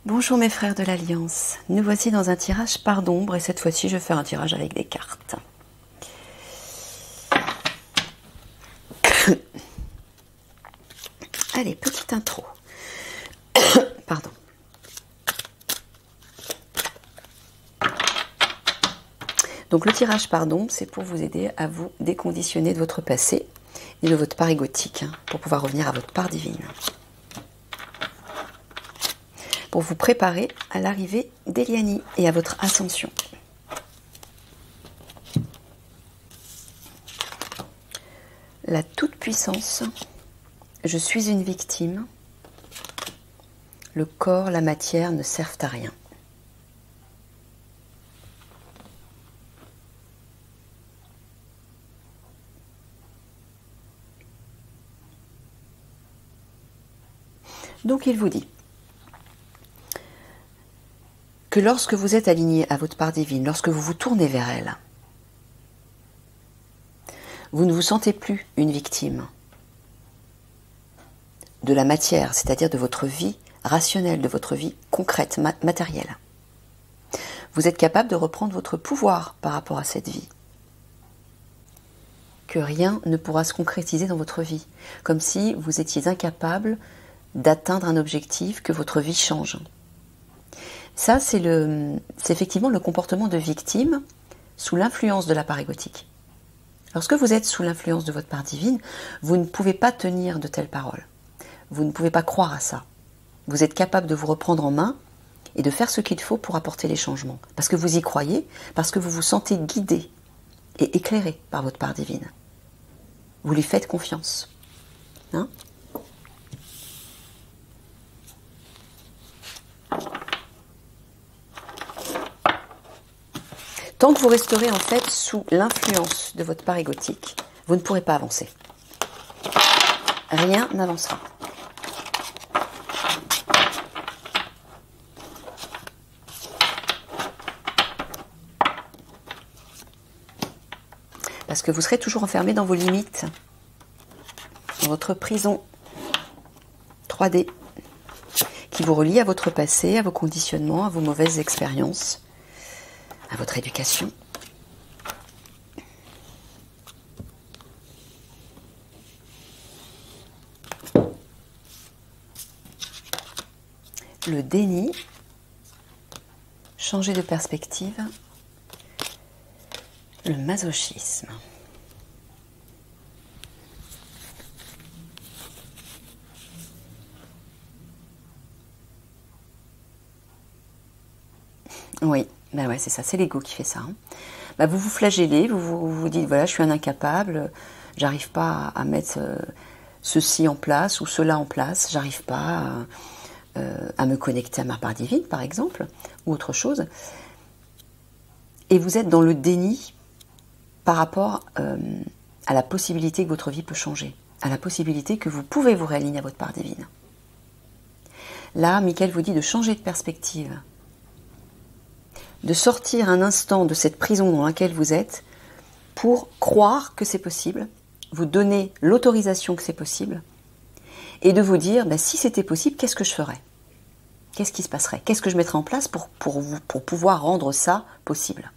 Bonjour mes frères de l'Alliance, nous voici dans un tirage par d'ombre et cette fois-ci je vais faire un tirage avec des cartes. Allez, petite intro. Pardon. Donc le tirage par d'ombre, c'est pour vous aider à vous déconditionner de votre passé et de votre part égotique, pour pouvoir revenir à votre part divine. Pour vous préparer à l'arrivée d'Eliani et à votre ascension. La toute-puissance, je suis une victime, le corps, la matière ne servent à rien. Donc il vous dit que lorsque vous êtes aligné à votre part divine, lorsque vous vous tournez vers elle, vous ne vous sentez plus une victime de la matière, c'est-à-dire de votre vie rationnelle, de votre vie concrète, matérielle. Vous êtes capable de reprendre votre pouvoir par rapport à cette vie. Que rien ne pourra se concrétiser dans votre vie, comme si vous étiez incapable d'atteindre un objectif, que votre vie change. Ça, c'est effectivement le comportement de victime sous l'influence de la part égotique. Lorsque vous êtes sous l'influence de votre part divine, vous ne pouvez pas tenir de telles paroles. Vous ne pouvez pas croire à ça. Vous êtes capable de vous reprendre en main et de faire ce qu'il faut pour apporter les changements. Parce que vous y croyez, parce que vous vous sentez guidé et éclairé par votre part divine. Vous lui faites confiance. Hein ? Tant que vous resterez en fait sous l'influence de votre part égotique, vous ne pourrez pas avancer. Rien n'avancera. Parce que vous serez toujours enfermé dans vos limites, dans votre prison 3D, qui vous relie à votre passé, à vos conditionnements, à vos mauvaises expériences, à votre éducation. Le déni, changer de perspective, le masochisme. Oui, ben ouais, c'est ça, c'est l'ego qui fait ça. Ben vous vous flagellez, vous dites, voilà, je suis un incapable, j'arrive pas à mettre ceci en place ou cela en place, j'arrive pas à me connecter à ma part divine, par exemple, ou autre chose. Et vous êtes dans le déni par rapport à la possibilité que votre vie peut changer, à la possibilité que vous pouvez vous réaligner à votre part divine. Là, Michael vous dit de changer de perspective, de sortir un instant de cette prison dans laquelle vous êtes pour croire que c'est possible, vous donner l'autorisation que c'est possible, et de vous dire, ben, si c'était possible, qu'est-ce que je ferais? Qu'est-ce qui se passerait? Qu'est-ce que je mettrais en place pour pouvoir rendre ça possible?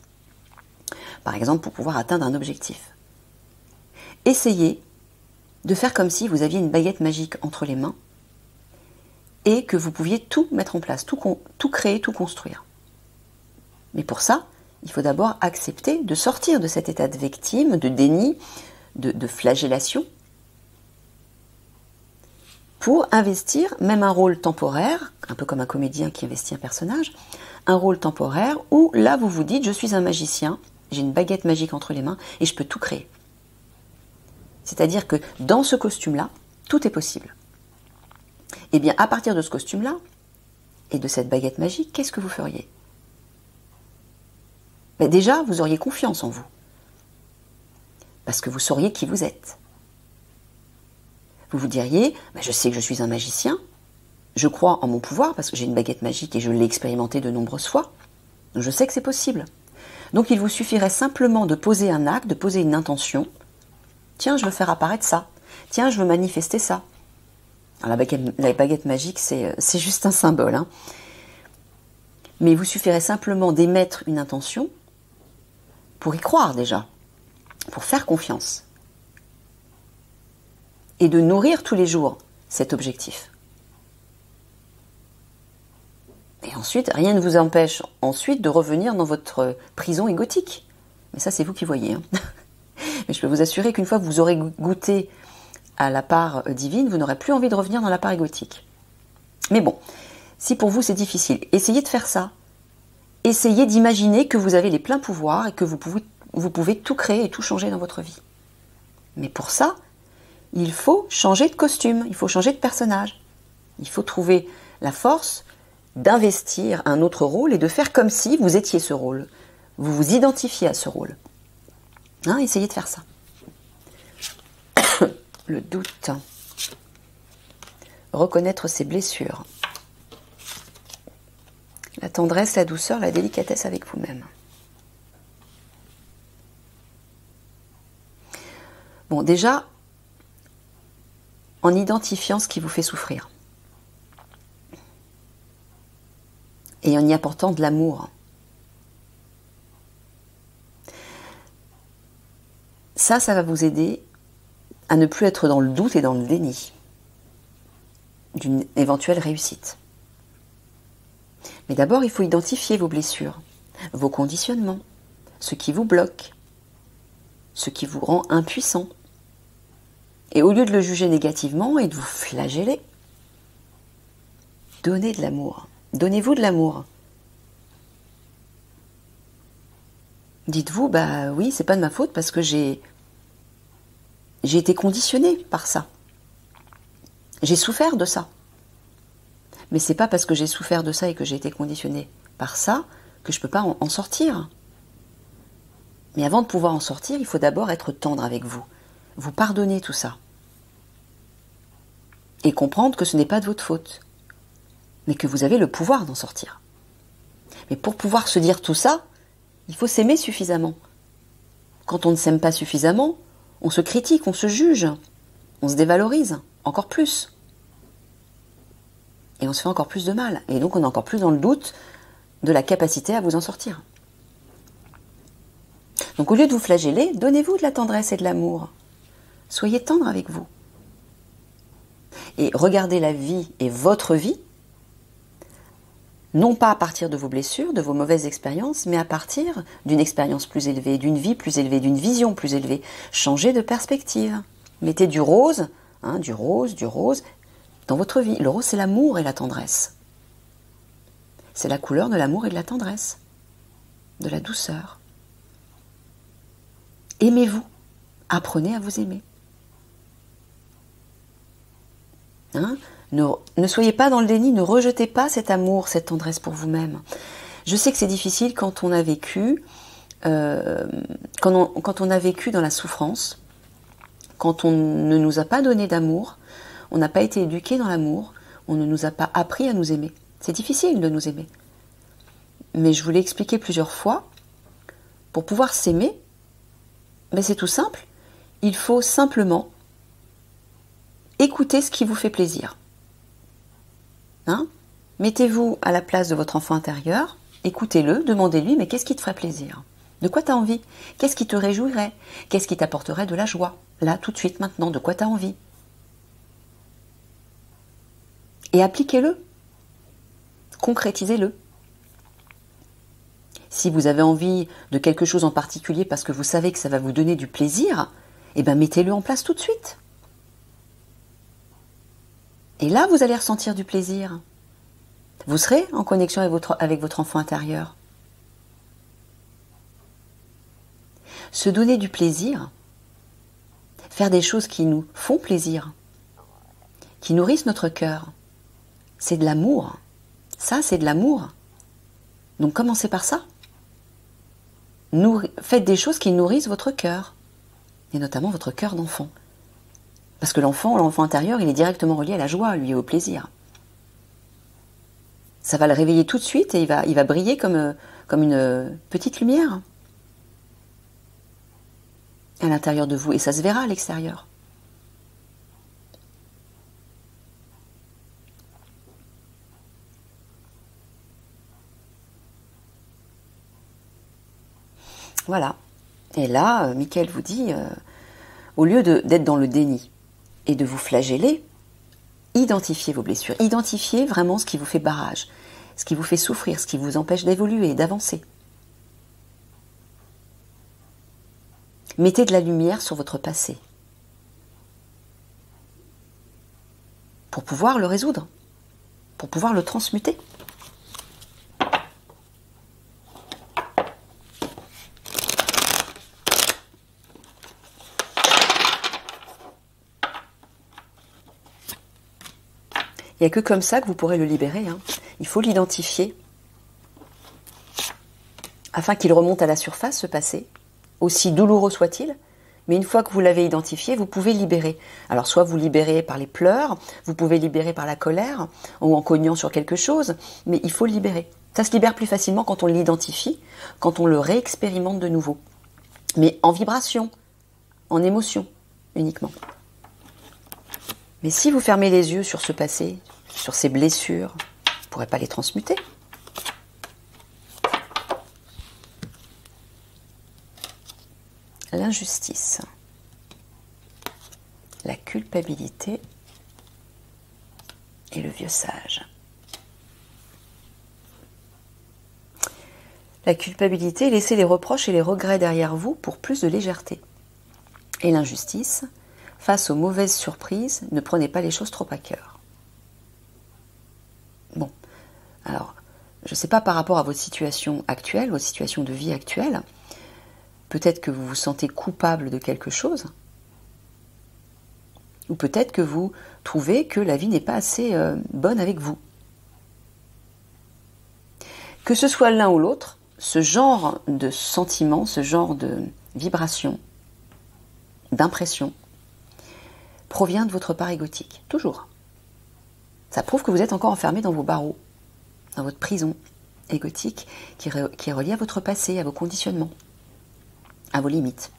Par exemple, pour pouvoir atteindre un objectif. Essayez de faire comme si vous aviez une baguette magique entre les mains et que vous pouviez tout mettre en place, tout créer, tout construire. Mais pour ça, il faut d'abord accepter de sortir de cet état de victime, de déni, de flagellation, pour investir même un rôle temporaire, un peu comme un comédien qui investit un personnage, un rôle temporaire où là vous vous dites, je suis un magicien, j'ai une baguette magique entre les mains et je peux tout créer. C'est-à-dire que dans ce costume-là, tout est possible. Et bien à partir de ce costume-là, et de cette baguette magique, qu'est-ce que vous feriez? Mais déjà, vous auriez confiance en vous. Parce que vous sauriez qui vous êtes. Vous vous diriez, je sais que je suis un magicien, je crois en mon pouvoir parce que j'ai une baguette magique et je l'ai expérimenté de nombreuses fois, donc je sais que c'est possible. Donc il vous suffirait simplement de poser un acte, de poser une intention. Tiens, je veux faire apparaître ça. Tiens, je veux manifester ça. Alors, la baguette magique, c'est juste un symbole. Hein. Mais il vous suffirait simplement d'émettre une intention pour y croire déjà, pour faire confiance. Et de nourrir tous les jours cet objectif. Et ensuite, rien ne vous empêche ensuite de revenir dans votre prison égotique. Mais ça, c'est vous qui voyez. Hein. Mais je peux vous assurer qu'une fois que vous aurez goûté à la part divine, vous n'aurez plus envie de revenir dans la part égotique. Mais bon, si pour vous c'est difficile, essayez de faire ça. Essayez d'imaginer que vous avez les pleins pouvoirs et que vous pouvez tout créer et tout changer dans votre vie. Mais pour ça, il faut changer de costume, il faut changer de personnage. Il faut trouver la force d'investir un autre rôle et de faire comme si vous étiez ce rôle. Vous vous identifiez à ce rôle. Hein, essayez de faire ça. Le doute. Reconnaître ses blessures. La tendresse, la douceur, la délicatesse avec vous-même. Bon, déjà, en identifiant ce qui vous fait souffrir. Et en y apportant de l'amour. Ça va vous aider à ne plus être dans le doute et dans le déni d'une éventuelle réussite. Mais d'abord, il faut identifier vos blessures, vos conditionnements, ce qui vous bloque, ce qui vous rend impuissant. Et au lieu de le juger négativement et de vous flageller, donnez de l'amour. Donnez-vous de l'amour. Dites-vous, bah oui, c'est pas de ma faute parce que j'ai été conditionnée par ça. J'ai souffert de ça. Mais c'est pas parce que j'ai souffert de ça et que j'ai été conditionnée par ça que je peux pas en sortir. Mais avant de pouvoir en sortir, il faut d'abord être tendre avec vous. Vous pardonner tout ça. Et comprendre que ce n'est pas de votre faute. Mais que vous avez le pouvoir d'en sortir. Mais pour pouvoir se dire tout ça, il faut s'aimer suffisamment. Quand on ne s'aime pas suffisamment, on se critique, on se juge, on se dévalorise, encore plus. Et on se fait encore plus de mal. Et donc on est encore plus dans le doute de la capacité à vous en sortir. Donc au lieu de vous flageller, donnez-vous de la tendresse et de l'amour. Soyez tendre avec vous. Et regardez la vie et votre vie, non pas à partir de vos blessures, de vos mauvaises expériences, mais à partir d'une expérience plus élevée, d'une vie plus élevée, d'une vision plus élevée. Changez de perspective. Mettez du rose dans votre vie. Le rose, c'est l'amour et la tendresse. C'est la couleur de l'amour et de la tendresse, de la douceur. Aimez-vous. Apprenez à vous aimer. Ne soyez pas dans le déni, ne rejetez pas cet amour, cette tendresse pour vous-même. Je sais que c'est difficile quand on a vécu, quand on a vécu dans la souffrance, quand on ne nous a pas donné d'amour, on n'a pas été éduqué dans l'amour, on ne nous a pas appris à nous aimer. C'est difficile de nous aimer. Mais je vous l'ai expliqué plusieurs fois, pour pouvoir s'aimer, ben c'est tout simple, il faut simplement écoutez ce qui vous fait plaisir. Mettez-vous à la place de votre enfant intérieur, écoutez-le, demandez-lui, mais qu'est-ce qui te ferait plaisir? De quoi tu as envie? Qu'est-ce qui te réjouirait? Qu'est-ce qui t'apporterait de la joie? Là, tout de suite, maintenant, de quoi tu as envie? Et appliquez-le. Concrétisez-le. Si vous avez envie de quelque chose en particulier parce que vous savez que ça va vous donner du plaisir, eh bien mettez-le en place tout de suite. Et là, vous allez ressentir du plaisir. Vous serez en connexion avec votre enfant intérieur. Se donner du plaisir, faire des choses qui nous font plaisir, qui nourrissent notre cœur, c'est de l'amour. Ça, c'est de l'amour. Donc commencez par ça. Faites des choses qui nourrissent votre cœur, et notamment votre cœur d'enfant. Parce que l'enfant intérieur, il est directement relié à la joie, lui, et au plaisir. Ça va le réveiller tout de suite et il va briller comme une petite lumière à l'intérieur de vous. Et ça se verra à l'extérieur. Voilà. Et là, Michael vous dit, au lieu d'être dans le déni et de vous flageller, identifiez vos blessures. Identifiez vraiment ce qui vous fait barrage, ce qui vous fait souffrir, ce qui vous empêche d'évoluer, d'avancer. Mettez de la lumière sur votre passé pour pouvoir le résoudre, pour pouvoir le transmuter. Il n'y a que comme ça que vous pourrez le libérer. Hein. Il faut l'identifier afin qu'il remonte à la surface, ce passé, aussi douloureux soit-il. Mais une fois que vous l'avez identifié, vous pouvez libérer. Alors soit vous libérez par les pleurs, vous pouvez libérer par la colère ou en cognant sur quelque chose, mais il faut le libérer. Ça se libère plus facilement quand on l'identifie, quand on le réexpérimente de nouveau. Mais en vibration, en émotion uniquement. Mais si vous fermez les yeux sur ce passé, sur ces blessures, vous ne pourrez pas les transmuter. L'injustice, la culpabilité et le vieux sage. La culpabilité, laissez les reproches et les regrets derrière vous pour plus de légèreté. Et l'injustice, face aux mauvaises surprises, ne prenez pas les choses trop à cœur. Bon, alors, je ne sais pas par rapport à votre situation actuelle, votre situation de vie actuelle, peut-être que vous vous sentez coupable de quelque chose, ou peut-être que vous trouvez que la vie n'est pas assez bonne avec vous. Que ce soit l'un ou l'autre, ce genre de sentiment, ce genre de vibration, d'impression, provient de votre part égotique, toujours. Ça prouve que vous êtes encore enfermé dans vos barreaux, dans votre prison égotique qui est reliée à votre passé, à vos conditionnements, à vos limites.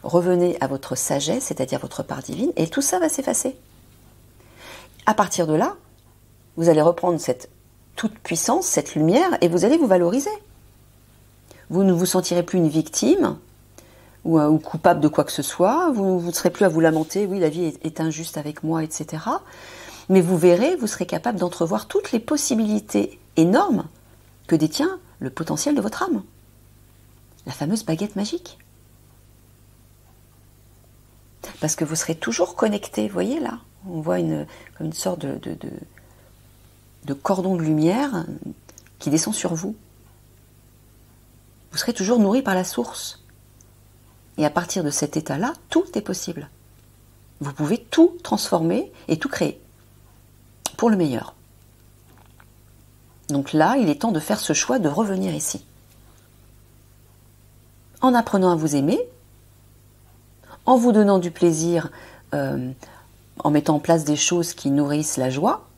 Revenez à votre sagesse, c'est-à-dire votre part divine, et tout ça va s'effacer. À partir de là, vous allez reprendre cette toute puissance, cette lumière, et vous allez vous valoriser. Vous ne vous sentirez plus une victime ou coupable de quoi que ce soit, vous ne serez plus à vous lamenter, oui, la vie est injuste avec moi, etc. Mais vous verrez, vous serez capable d'entrevoir toutes les possibilités énormes que détient le potentiel de votre âme. La fameuse baguette magique. Parce que vous serez toujours connecté, vous voyez là, on voit comme une sorte de cordon de lumière qui descend sur vous. Vous serez toujours nourri par la source. Et à partir de cet état-là, tout est possible. Vous pouvez tout transformer et tout créer pour le meilleur. Donc là, il est temps de faire ce choix de revenir ici. En apprenant à vous aimer, en vous donnant du plaisir, en mettant en place des choses qui nourrissent la joie,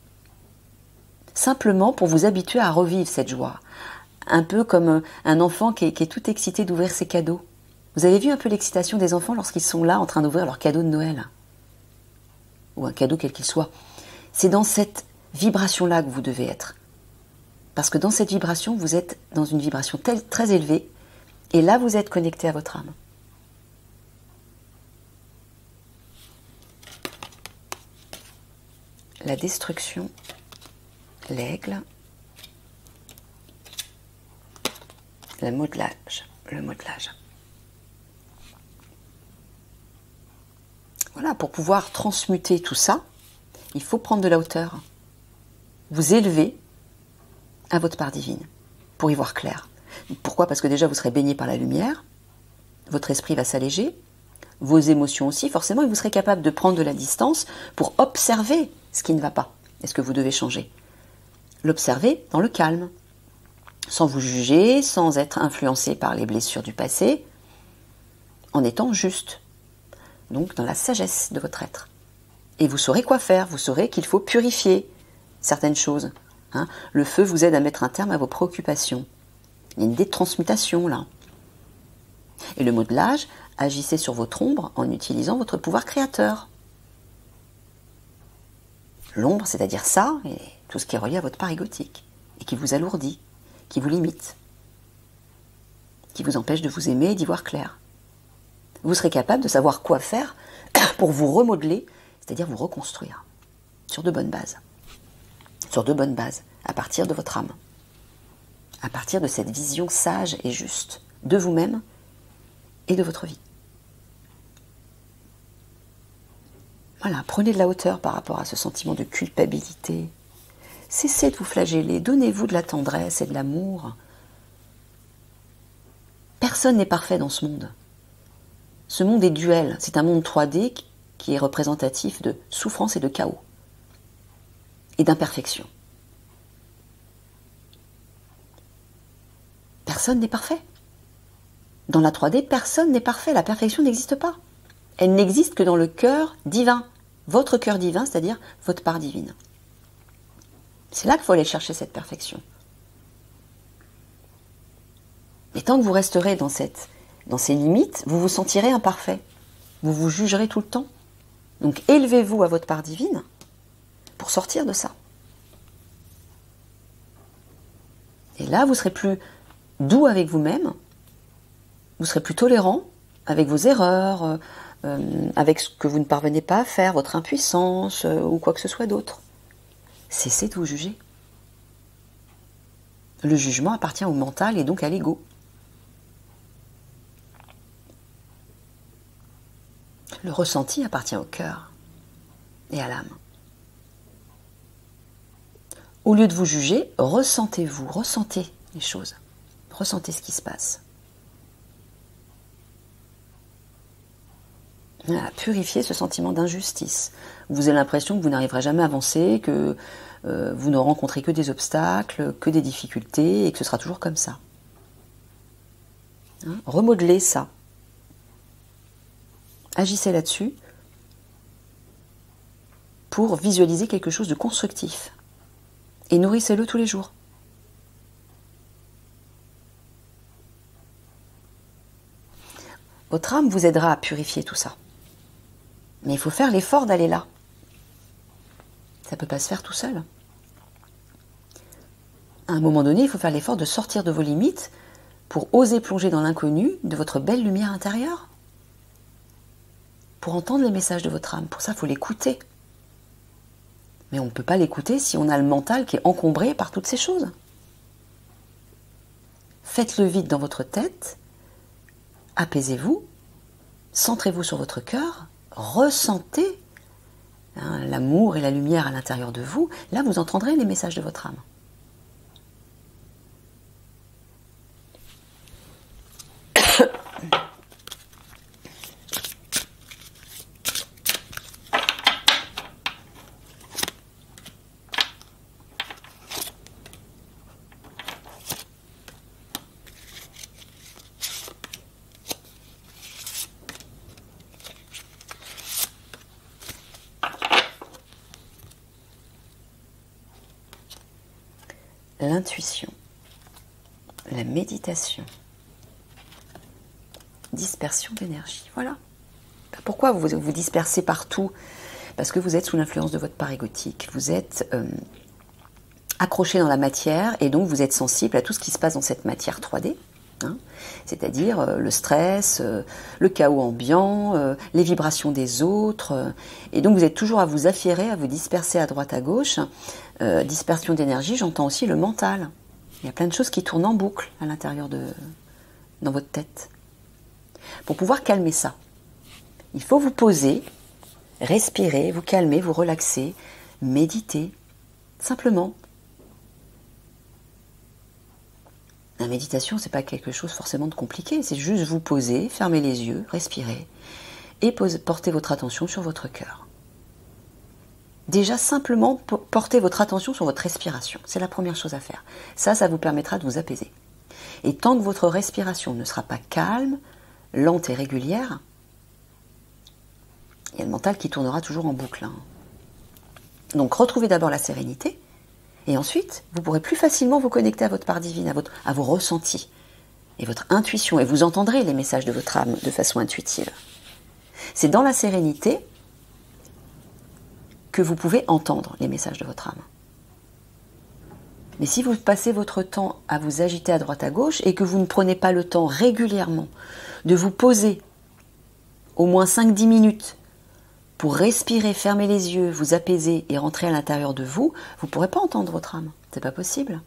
simplement pour vous habituer à revivre cette joie. Un peu comme un enfant qui est tout excité d'ouvrir ses cadeaux. Vous avez vu un peu l'excitation des enfants lorsqu'ils sont là en train d'ouvrir leur cadeau de Noël? Ou un cadeau quel qu'il soit. C'est dans cette vibration-là que vous devez être. Parce que dans cette vibration, vous êtes dans une vibration très élevée, et là, vous êtes connecté à votre âme. La destruction, l'aigle, le modelage. Voilà, pour pouvoir transmuter tout ça, il faut prendre de la hauteur. Vous élever à votre part divine, pour y voir clair. Pourquoi? Parce que déjà, vous serez baigné par la lumière, votre esprit va s'alléger, vos émotions aussi, forcément, et vous serez capable de prendre de la distance pour observer ce qui ne va pas et ce que vous devez changer. L'observer dans le calme, sans vous juger, sans être influencé par les blessures du passé, en étant juste, donc dans la sagesse de votre être. Et vous saurez quoi faire, vous saurez qu'il faut purifier certaines choses. Hein. Le feu vous aide à mettre un terme à vos préoccupations. Il y a une détransmutation là. Et le modelage, agissez sur votre ombre en utilisant votre pouvoir créateur. L'ombre, c'est-à-dire ça, et tout ce qui est relié à votre part égotique, et qui vous alourdit, qui vous limite. qui vous empêchent de vous aimer et d'y voir clair. Vous serez capable de savoir quoi faire pour vous remodeler, c'est-à-dire vous reconstruire sur de bonnes bases. Sur de bonnes bases, à partir de votre âme. À partir de cette vision sage et juste de vous-même et de votre vie. Voilà, prenez de la hauteur par rapport à ce sentiment de culpabilité. Cessez de vous flageller, donnez-vous de la tendresse et de l'amour. Personne n'est parfait dans ce monde. Ce monde est duel, c'est un monde 3D qui est représentatif de souffrance et de chaos. Et d'imperfection. Personne n'est parfait. Dans la 3D, personne n'est parfait, la perfection n'existe pas. Elle n'existe que dans le cœur divin, votre cœur divin, c'est-à-dire votre part divine. C'est là qu'il faut aller chercher cette perfection. Et tant que vous resterez dans ces limites, vous vous sentirez imparfait. Vous vous jugerez tout le temps. Donc élevez-vous à votre part divine pour sortir de ça. Et là, vous serez plus doux avec vous-même, vous serez plus tolérant avec vos erreurs, avec ce que vous ne parvenez pas à faire, votre impuissance ou quoi que ce soit d'autre. Cessez de vous juger. Le jugement appartient au mental et donc à l'ego. Le ressenti appartient au cœur et à l'âme. Au lieu de vous juger, ressentez-vous, ressentez les choses, ressentez ce qui se passe. Voilà, purifiez ce sentiment d'injustice. Vous avez l'impression que vous n'arriverez jamais à avancer, que vous ne rencontrez que des obstacles, que des difficultés, et que ce sera toujours comme ça. Hein? Remodelez ça. Agissez là-dessus pour visualiser quelque chose de constructif. Et nourrissez-le tous les jours. Votre âme vous aidera à purifier tout ça. Mais il faut faire l'effort d'aller là. Ça ne peut pas se faire tout seul. À un moment donné, il faut faire l'effort de sortir de vos limites pour oser plonger dans l'inconnu de votre belle lumière intérieure. Pour entendre les messages de votre âme. Pour ça, il faut l'écouter. Mais on ne peut pas l'écouter si on a le mental qui est encombré par toutes ces choses. Faites le vide dans votre tête, apaisez-vous, centrez-vous sur votre cœur, ressentez l'amour et la lumière à l'intérieur de vous. Là, vous entendrez les messages de votre âme. L'intuition, la méditation, dispersion d'énergie. Voilà. Pourquoi vous vous dispersez partout? Parce que vous êtes sous l'influence de votre part égotique. Vous êtes accroché dans la matière et donc vous êtes sensible à tout ce qui se passe dans cette matière 3D. Hein, c'est-à-dire le stress, le chaos ambiant, les vibrations des autres. Et donc vous êtes toujours à vous affairer, à vous disperser à droite à gauche. Dispersion d'énergie, j'entends aussi le mental. Il y a plein de choses qui tournent en boucle à l'intérieur dans votre tête. Pour pouvoir calmer ça, il faut vous poser, respirer, vous calmer, vous relaxer, méditer, simplement. La méditation, c'est pas quelque chose forcément de compliqué, c'est juste vous poser, fermer les yeux, respirer et porter votre attention sur votre cœur. Déjà, simplement, portez votre attention sur votre respiration. C'est la première chose à faire. Ça vous permettra de vous apaiser. Et tant que votre respiration ne sera pas calme, lente et régulière, il y a le mental qui tournera toujours en boucle. Hein. Donc, retrouvez d'abord la sérénité, et ensuite, vous pourrez plus facilement vous connecter à votre part divine, à vos ressentis, et votre intuition, et vous entendrez les messages de votre âme de façon intuitive. C'est dans la sérénité que vous pouvez entendre les messages de votre âme. Mais si vous passez votre temps à vous agiter à droite à gauche et que vous ne prenez pas le temps régulièrement de vous poser au moins 5-10 minutes pour respirer, fermer les yeux, vous apaiser et rentrer à l'intérieur de vous, vous ne pourrez pas entendre votre âme. C'est pas possible.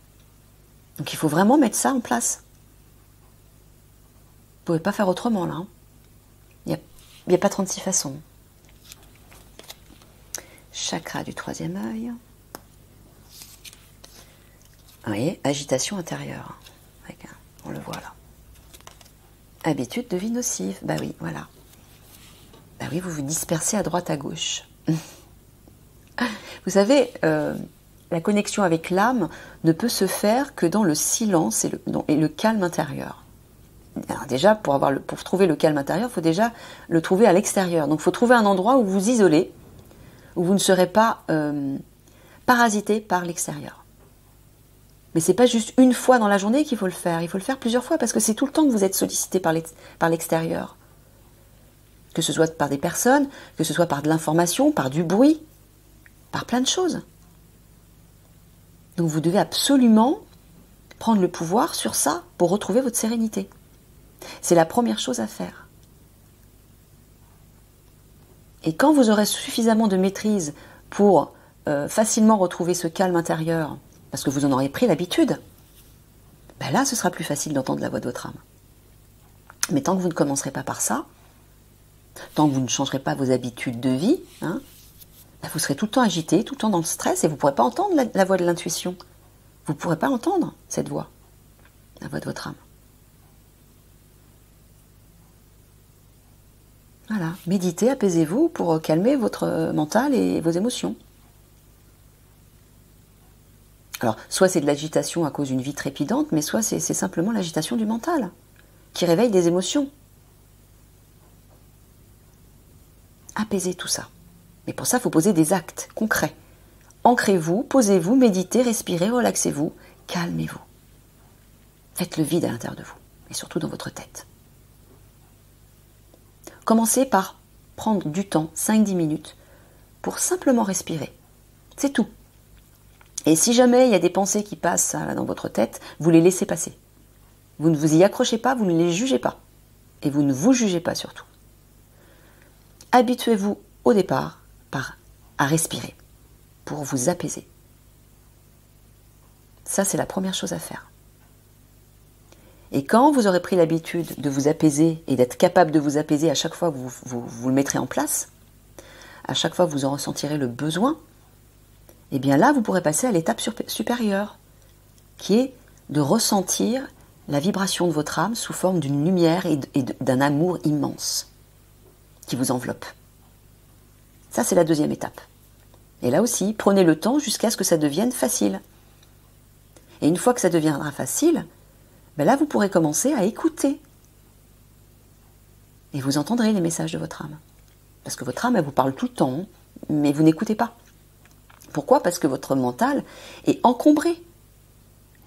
Donc il faut vraiment mettre ça en place. Vous ne pouvez pas faire autrement là. Il n'y a pas 36 façons. Chakra du troisième œil. Vous voyez, agitation intérieure. On le voit là. Habitude de vie nocive. Bah oui, voilà. Bah oui, vous vous dispersez à droite à gauche. Vous savez, la connexion avec l'âme ne peut se faire que dans le silence et le calme intérieur. Alors déjà, pour trouver le calme intérieur, il faut déjà le trouver à l'extérieur. Donc il faut trouver un endroit où vous isolez, où vous ne serez pas parasité par l'extérieur. Mais c'est pas juste une fois dans la journée qu'il faut le faire. Il faut le faire plusieurs fois parce que c'est tout le temps que vous êtes sollicité par l'extérieur. Que ce soit par des personnes, que ce soit par de l'information, par du bruit, par plein de choses. Donc vous devez absolument prendre le pouvoir sur ça pour retrouver votre sérénité. C'est la première chose à faire. Et quand vous aurez suffisamment de maîtrise pour facilement retrouver ce calme intérieur, parce que vous en aurez pris l'habitude, ben là, ce sera plus facile d'entendre la voix de votre âme. Mais tant que vous ne commencerez pas par ça, tant que vous ne changerez pas vos habitudes de vie, ben vous serez tout le temps agité, tout le temps dans le stress, et vous ne pourrez pas entendre la voix de l'intuition. Vous ne pourrez pas entendre cette voix, la voix de votre âme. Voilà, méditez, apaisez-vous pour calmer votre mental et vos émotions. Alors, soit c'est de l'agitation à cause d'une vie trépidante, mais soit c'est simplement l'agitation du mental, qui réveille des émotions. Apaisez tout ça. Mais pour ça, il faut poser des actes concrets. Ancrez-vous, posez-vous, méditez, respirez, relaxez-vous, calmez-vous. Faites le vide à l'intérieur de vous, et surtout dans votre tête. Commencez par prendre du temps, 5-10 minutes, pour simplement respirer. C'est tout. Et si jamais il y a des pensées qui passent là, dans votre tête, vous les laissez passer. Vous ne vous y accrochez pas, vous ne les jugez pas. Et vous ne vous jugez pas surtout. Habituez-vous au départ à respirer pour vous apaiser. Ça, c'est la première chose à faire. Et quand vous aurez pris l'habitude de vous apaiser et d'être capable de vous apaiser à chaque fois que vous le mettrez en place, à chaque fois que vous en ressentirez le besoin, et bien là, vous pourrez passer à l'étape supérieure, qui est de ressentir la vibration de votre âme sous forme d'une lumière et d'un amour immense qui vous enveloppe. Ça, c'est la deuxième étape. Et là aussi, prenez le temps jusqu'à ce que ça devienne facile. Et une fois que ça deviendra facile, ben là, vous pourrez commencer à écouter. Et vous entendrez les messages de votre âme. Parce que votre âme, elle vous parle tout le temps, mais vous n'écoutez pas. Pourquoi ? Parce que votre mental est encombré,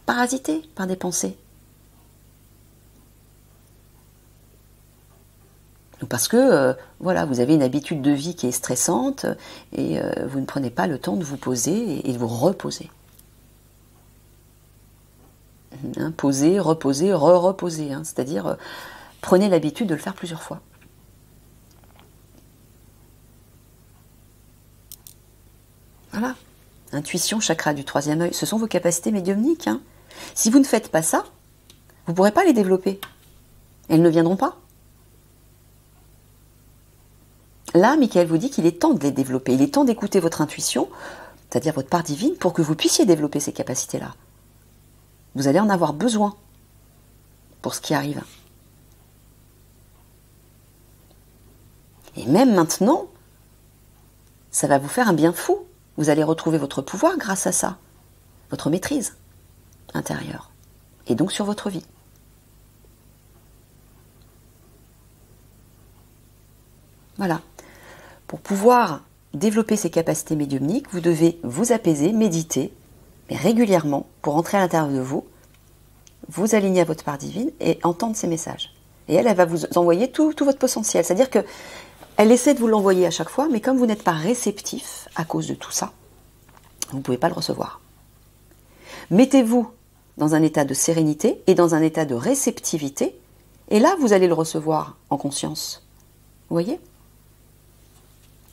parasité par des pensées. Ou parce que voilà, vous avez une habitude de vie qui est stressante et vous ne prenez pas le temps de vous poser et de vous reposer. Poser, reposer, reposer. C'est-à-dire, prenez l'habitude de le faire plusieurs fois. Voilà. Intuition, chakra du troisième œil, ce sont vos capacités médiumniques. Si vous ne faites pas ça, vous ne pourrez pas les développer. Elles ne viendront pas. Là, Michael vous dit qu'il est temps de les développer. Il est temps d'écouter votre intuition, c'est-à-dire votre part divine, pour que vous puissiez développer ces capacités-là. Vous allez en avoir besoin pour ce qui arrive. Et même maintenant, ça va vous faire un bien fou. Vous allez retrouver votre pouvoir grâce à ça, votre maîtrise intérieure, et donc sur votre vie. Voilà. Pour pouvoir développer ces capacités médiumniques, vous devez vous apaiser, méditer, mais régulièrement, pour entrer à l'intérieur de vous, vous aligner à votre part divine et entendre ces messages. Et elle va vous envoyer tout votre potentiel. C'est-à-dire que elle essaie de vous l'envoyer à chaque fois, mais comme vous n'êtes pas réceptif à cause de tout ça, vous ne pouvez pas le recevoir. Mettez-vous dans un état de sérénité et dans un état de réceptivité, et là, vous allez le recevoir en conscience. Vous voyez?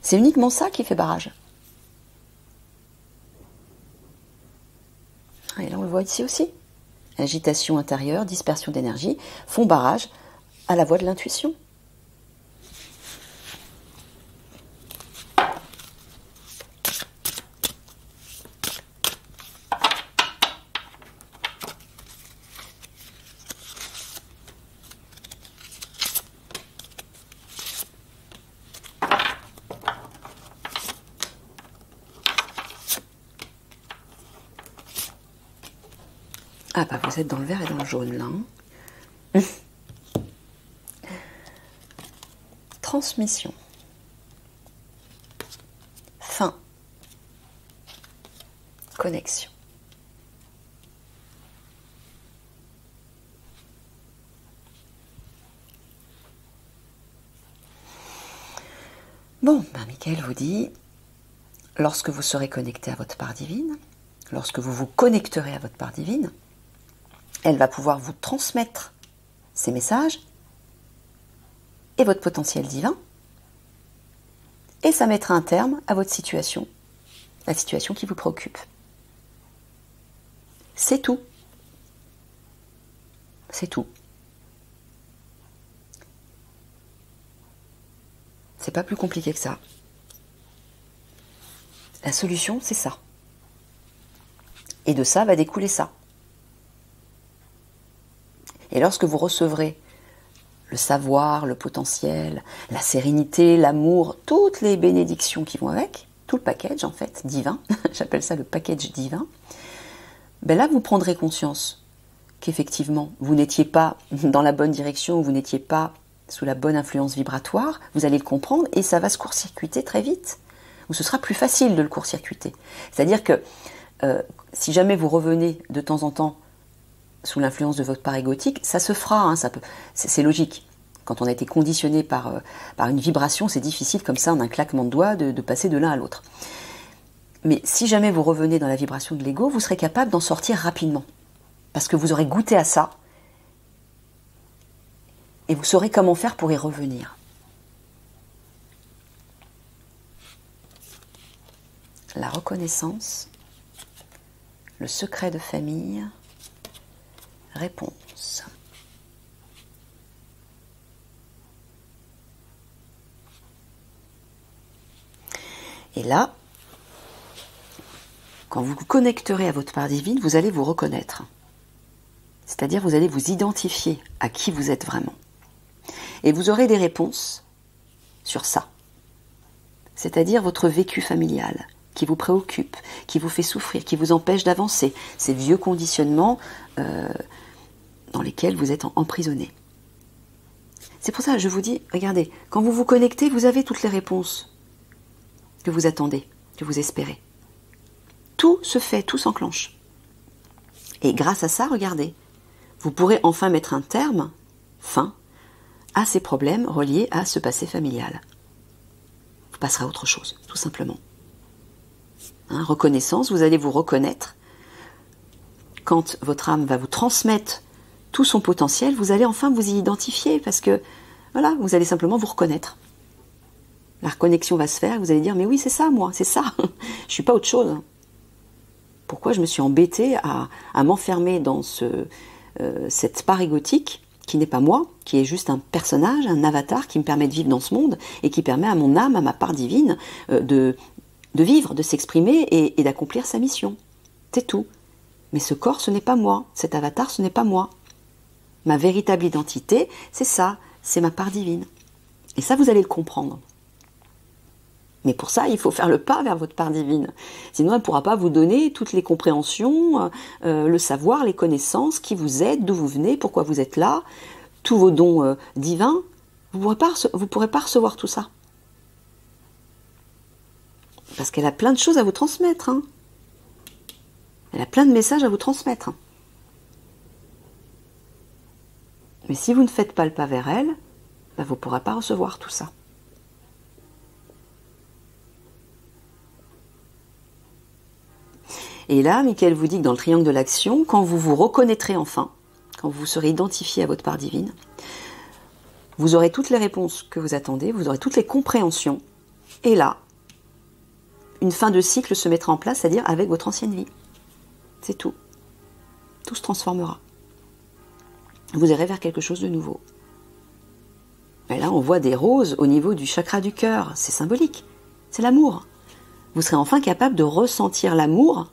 C'est uniquement ça qui fait barrage. Et là, on le voit ici aussi. Agitation intérieure, dispersion d'énergie font barrage à la voie de l'intuition. Ah bah vous êtes dans le vert et dans le jaune là. Hein. Transmission. Fin. Connexion. Bon, ben Michael vous dit, lorsque vous serez connecté à votre part divine, lorsque vous vous connecterez à votre part divine, elle va pouvoir vous transmettre ces messages et votre potentiel divin, et ça mettra un terme à votre situation, la situation qui vous préoccupe. C'est tout. C'est tout. C'est pas plus compliqué que ça. La solution, c'est ça. Et de ça va découler ça. Et lorsque vous recevrez le savoir, le potentiel, la sérénité, l'amour, toutes les bénédictions qui vont avec, tout le package en fait, divin, j'appelle ça le package divin, ben là vous prendrez conscience qu'effectivement vous n'étiez pas dans la bonne direction, vous n'étiez pas sous la bonne influence vibratoire, vous allez le comprendre et ça va se court-circuiter très vite. Ou ce sera plus facile de le court-circuiter. C'est-à-dire que si jamais vous revenez de temps en temps sous l'influence de votre part égotique, ça se fera, hein, c'est logique. Quand on a été conditionné par une vibration, c'est difficile comme ça, en un claquement de doigts, de passer de l'un à l'autre. Mais si jamais vous revenez dans la vibration de l'ego, vous serez capable d'en sortir rapidement. Parce que vous aurez goûté à ça, et vous saurez comment faire pour y revenir. La reconnaissance, le secret de famille, réponse. Et là, quand vous vous connecterez à votre part divine, vous allez vous reconnaître. C'est-à-dire vous allez vous identifier à qui vous êtes vraiment. Et vous aurez des réponses sur ça. C'est-à-dire votre vécu familial, qui vous préoccupe, qui vous fait souffrir, qui vous empêche d'avancer. Ces vieux conditionnements dans lesquels vous êtes emprisonné. C'est pour ça que je vous dis, regardez, quand vous vous connectez, vous avez toutes les réponses que vous attendez, que vous espérez. Tout se fait, tout s'enclenche. Et grâce à ça, regardez, vous pourrez enfin mettre un terme, fin, à ces problèmes reliés à ce passé familial. Vous passerez à autre chose, tout simplement. Hein, reconnaissance, vous allez vous reconnaître. Quand votre âme va vous transmettre tout son potentiel, vous allez enfin vous y identifier parce que, voilà, vous allez simplement vous reconnaître. La reconnexion va se faire et vous allez dire, mais oui, c'est ça, moi, c'est ça. Je ne suis pas autre chose. Pourquoi je me suis embêtée à m'enfermer dans cette part égotique qui n'est pas moi, qui est juste un personnage, un avatar qui me permet de vivre dans ce monde et qui permet à mon âme, à ma part divine, de vivre, de s'exprimer et d'accomplir sa mission. C'est tout. Mais ce corps, ce n'est pas moi. Cet avatar, ce n'est pas moi. Ma véritable identité, c'est ça, c'est ma part divine. Et ça, vous allez le comprendre. Mais pour ça, il faut faire le pas vers votre part divine. Sinon, elle ne pourra pas vous donner toutes les compréhensions, le savoir, les connaissances, qui vous êtes, d'où vous venez, pourquoi vous êtes là, tous vos dons divins. Vous ne pourrez pas recevoir tout ça. Parce qu'elle a plein de choses à vous transmettre. Hein. Elle a plein de messages à vous transmettre. Mais si vous ne faites pas le pas vers elle, ben vous ne pourrez pas recevoir tout ça. Et là, Michael vous dit que dans le triangle de l'action, quand vous vous reconnaîtrez enfin, quand vous serez identifié à votre part divine, vous aurez toutes les réponses que vous attendez, vous aurez toutes les compréhensions. Et là, une fin de cycle se mettra en place, c'est-à-dire avec votre ancienne vie. C'est tout. Tout se transformera. Vous irez vers quelque chose de nouveau. Et là, on voit des roses au niveau du chakra du cœur. C'est symbolique. C'est l'amour. Vous serez enfin capable de ressentir l'amour,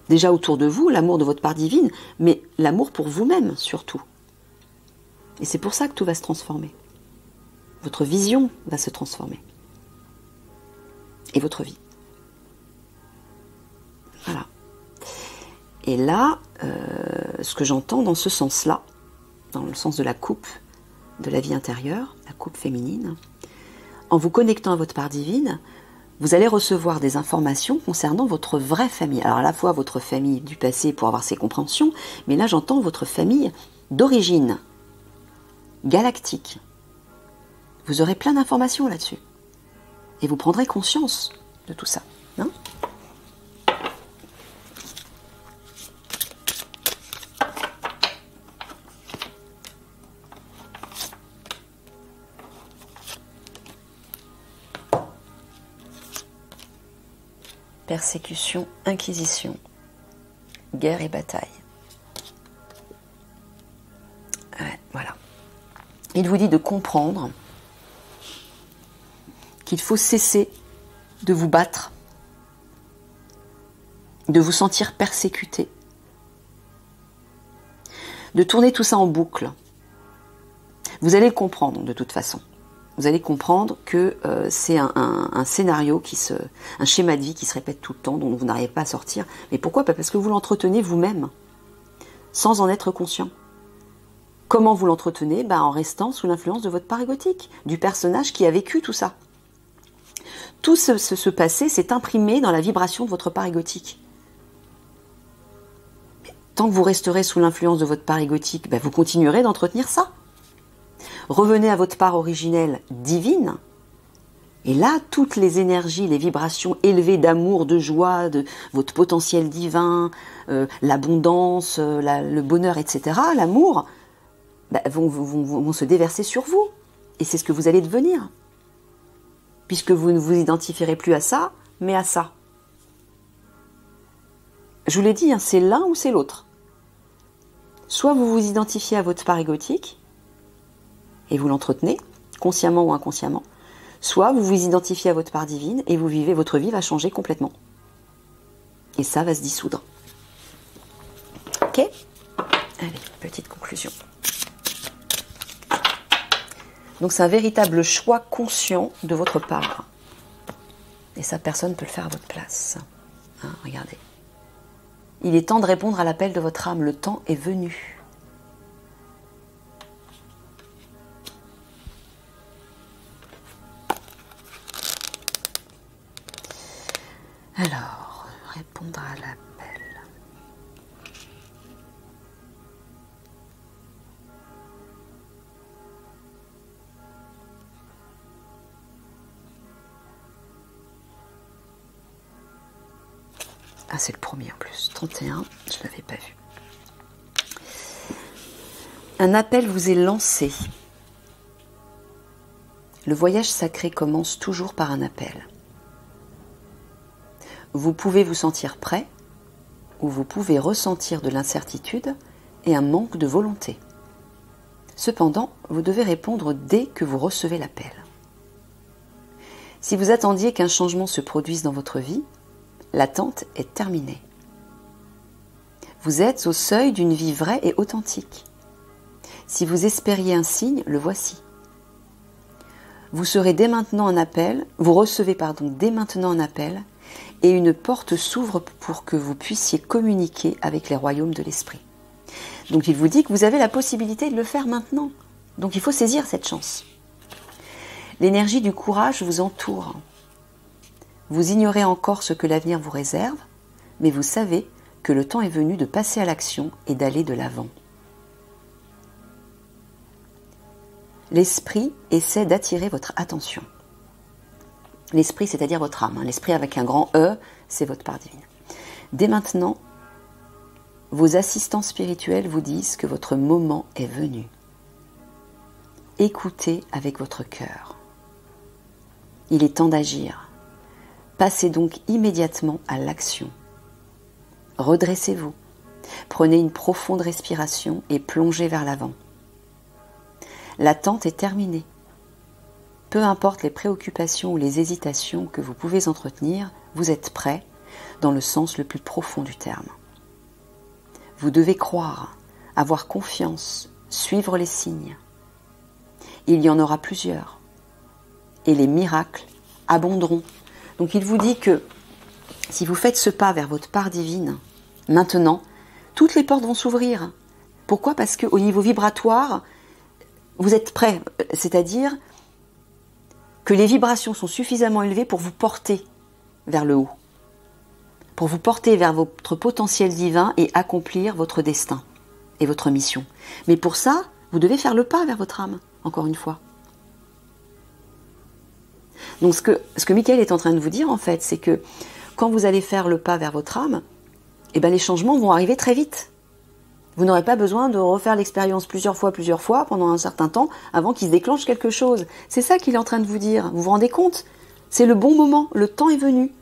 déjà autour de vous, l'amour de votre part divine, mais l'amour pour vous-même surtout. Et c'est pour ça que tout va se transformer. Votre vision va se transformer. Et votre vie. Voilà. Et là, ce que j'entends dans ce sens-là, dans le sens de la coupe de la vie intérieure, la coupe féminine, en vous connectant à votre part divine, vous allez recevoir des informations concernant votre vraie famille. Alors à la fois votre famille du passé pour avoir ses compréhensions, mais là j'entends votre famille d'origine, galactique. Vous aurez plein d'informations là-dessus. Et vous prendrez conscience de tout ça. Hein ? Persécution, inquisition, guerre et bataille. Ouais, voilà. Il vous dit de comprendre qu'il faut cesser de vous battre, de vous sentir persécuté, de tourner tout ça en boucle. Vous allez le comprendre de toute façon. Vous allez comprendre que c'est un scénario, un schéma de vie qui se répète tout le temps, dont vous n'arrivez pas à sortir. Mais pourquoi ? Parce que vous l'entretenez vous-même, sans en être conscient. Comment vous l'entretenez ? En restant sous l'influence de votre part égotique, du personnage qui a vécu tout ça. Tout ce passé s'est imprimé dans la vibration de votre part égotique. Tant que vous resterez sous l'influence de votre part égotique, vous continuerez d'entretenir ça. Revenez à votre part originelle divine, et là, toutes les énergies, les vibrations élevées d'amour, de joie, de votre potentiel divin, l'abondance, le bonheur, etc., l'amour, vont se déverser sur vous. Et c'est ce que vous allez devenir. Puisque vous ne vous identifierez plus à ça, mais à ça. Je vous l'ai dit, c'est l'un ou c'est l'autre. Soit vous vous identifiez à votre part égotique, et vous l'entretenez, consciemment ou inconsciemment, soit vous vous identifiez à votre part divine et votre vie va changer complètement. Et ça va se dissoudre. Ok ? Allez, petite conclusion. Donc c'est un véritable choix conscient de votre part. Et ça, personne ne peut le faire à votre place. Regardez. Il est temps de répondre à l'appel de votre âme. Le temps est venu. Alors, répondre à l'appel. Ah, c'est le premier en plus, 31, je ne l'avais pas vu. Un appel vous est lancé. Le voyage sacré commence toujours par un appel. Vous pouvez vous sentir prêt ou vous pouvez ressentir de l'incertitude et un manque de volonté. Cependant, vous devez répondre dès que vous recevez l'appel. Si vous attendiez qu'un changement se produise dans votre vie, l'attente est terminée. Vous êtes au seuil d'une vie vraie et authentique. Si vous espériez un signe, le voici. Vous recevez dès maintenant un appel, et une porte s'ouvre pour que vous puissiez communiquer avec les royaumes de l'esprit. Donc il vous dit que vous avez la possibilité de le faire maintenant. Donc il faut saisir cette chance. L'énergie du courage vous entoure. Vous ignorez encore ce que l'avenir vous réserve, mais vous savez que le temps est venu de passer à l'action et d'aller de l'avant. L'esprit essaie d'attirer votre attention. L'esprit, c'est-à-dire votre âme. L'esprit avec un grand E, c'est votre part divine. Dès maintenant, vos assistants spirituels vous disent que votre moment est venu. Écoutez avec votre cœur. Il est temps d'agir. Passez donc immédiatement à l'action. Redressez-vous. Prenez une profonde respiration et plongez vers l'avant. L'attente est terminée. Peu importe les préoccupations ou les hésitations que vous pouvez entretenir, vous êtes prêt dans le sens le plus profond du terme. Vous devez croire, avoir confiance, suivre les signes. Il y en aura plusieurs. Et les miracles abonderont. Donc il vous dit que si vous faites ce pas vers votre part divine, maintenant, toutes les portes vont s'ouvrir. Pourquoi ? Parce qu'au niveau vibratoire, vous êtes prêt. C'est-à-dire que les vibrations sont suffisamment élevées pour vous porter vers le haut. Pour vous porter vers votre potentiel divin et accomplir votre destin et votre mission. Mais pour ça, vous devez faire le pas vers votre âme, encore une fois. Donc ce que Michael est en train de vous dire, en fait, c'est que quand vous allez faire le pas vers votre âme, eh ben, les changements vont arriver très vite. Vous n'aurez pas besoin de refaire l'expérience plusieurs fois, pendant un certain temps, avant qu'il se déclenche quelque chose. C'est ça qu'il est en train de vous dire. Vous vous rendez compte ? C'est le bon moment, le temps est venu.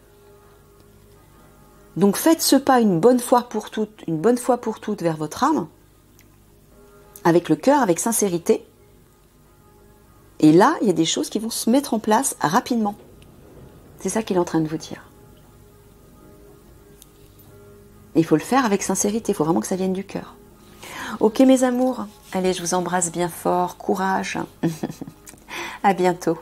Donc faites ce pas une bonne fois pour toutes vers votre âme, avec le cœur, avec sincérité. Et là, il y a des choses qui vont se mettre en place rapidement. C'est ça qu'il est en train de vous dire. Et il faut le faire avec sincérité, il faut vraiment que ça vienne du cœur. Ok mes amours, allez, je vous embrasse bien fort, courage. À bientôt.